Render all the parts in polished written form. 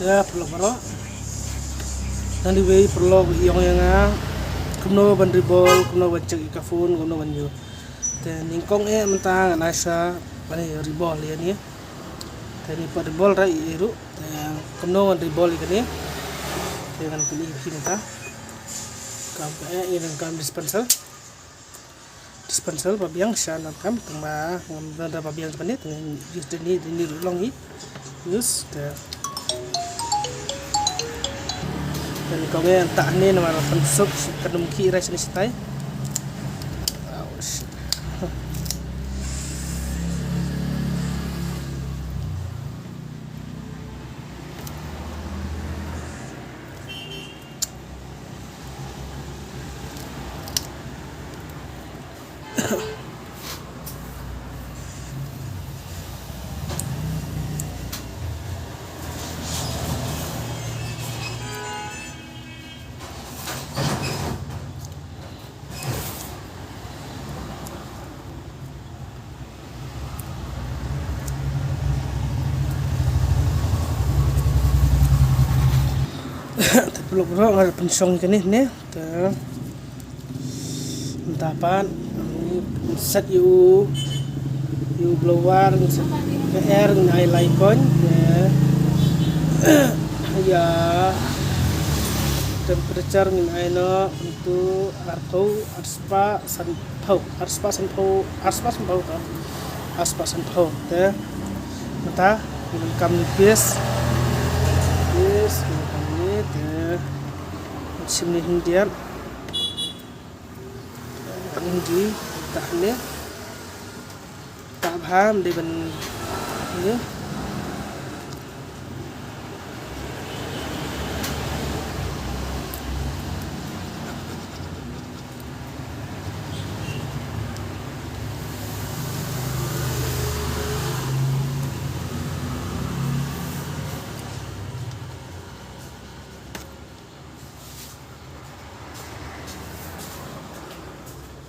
ya perlu bro nanti way perlu yang kumno ban ribol kumno ban cek ikafun kumno ban yo dan ningkong mentang nasa bani ribol ya ni tadi pada ribol ra iru yang kumno ban ribol ikani dengan pilih kita kampai ini kam dispenser pabiang sana kam tengah ngam pabiang sebenarnya dengan jus ini long ini jus dan kau yang tak ni nama pensuk kadum kira sini sitai belum ada pensong kan ni entapan set you blower set air ngai laipon ya temperature ngai no untuk arto arspa sanpau te mata kam nipis sini hindian tinggi tak ni tak paham di ben ni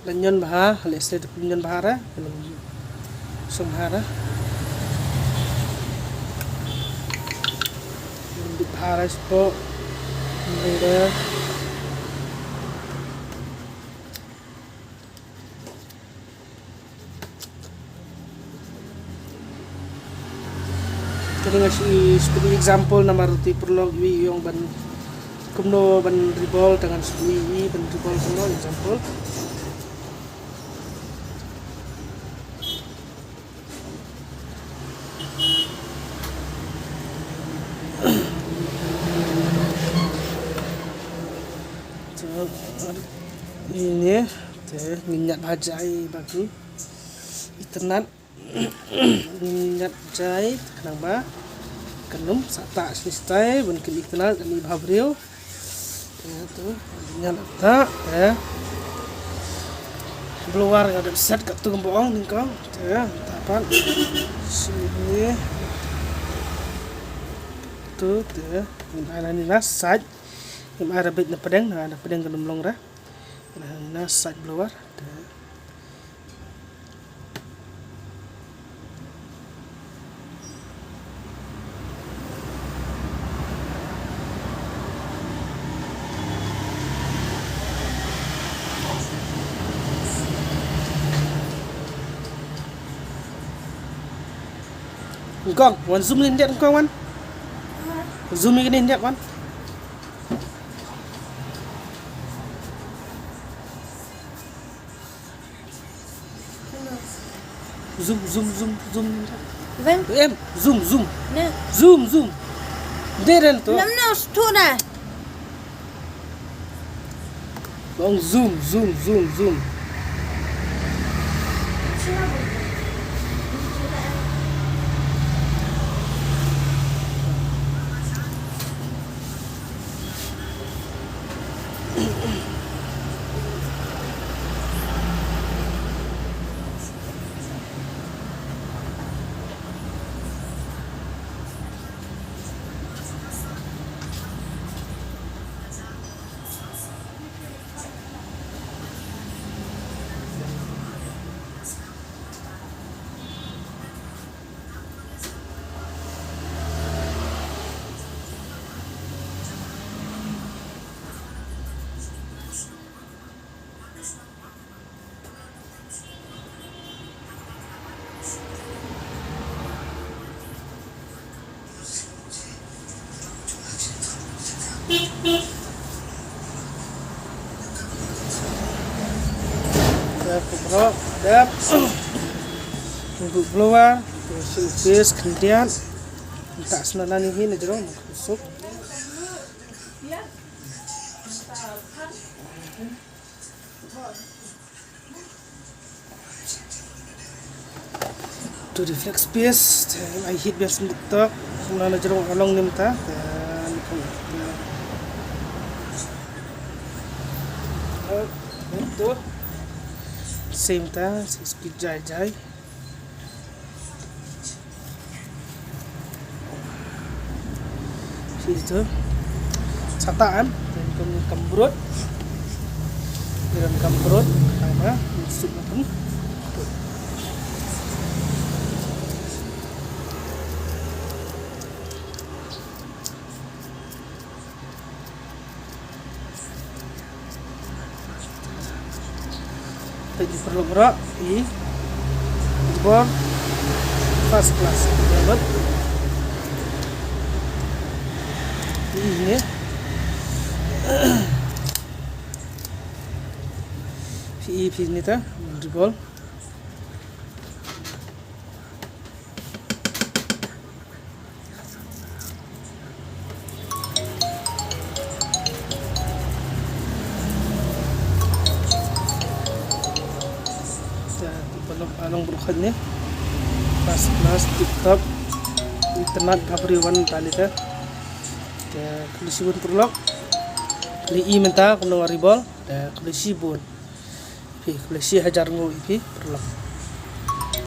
lenyon bahar, lese lenyon bahar, sumhara, bahar ispo, mereka jadi ngasih seperti example nama roti perlu yang ban kumno ban ribol dengan ini ban ribol kumno example. Ini minyak bajai bagi internet minyak bajai kenapa kenum sata sistai mungkin internet ini babriu itu minyak tak keluar ada set kat tu gembong ningkong tapan sini tu ada ni nasaj yang ada bit na pedang kenum ra na side blower Kong, wan zoom in dia kong wan. Zoom in dia wan. Zoom. Vâng. Em zoom. Nè. Zoom. Deren tu. Nắm nào thu nè. Bong zoom. sedap. Tunggu keluar, terus kemudian tak senalan ini na jero masuk. To reflex space, I hit biasa betul. Kemudian na jero along nimta dan itu same ta speed jai itu sataan dan kembrut karena musik makan tadi perlu gerak di bawah first class dapat ini PE ini ta dribble anong bukan ni first class TikTok internet everyone tali ta kondisi pun perlok li menta kung nang ribol kondisi pun kondisi hajar ngo ipi perlok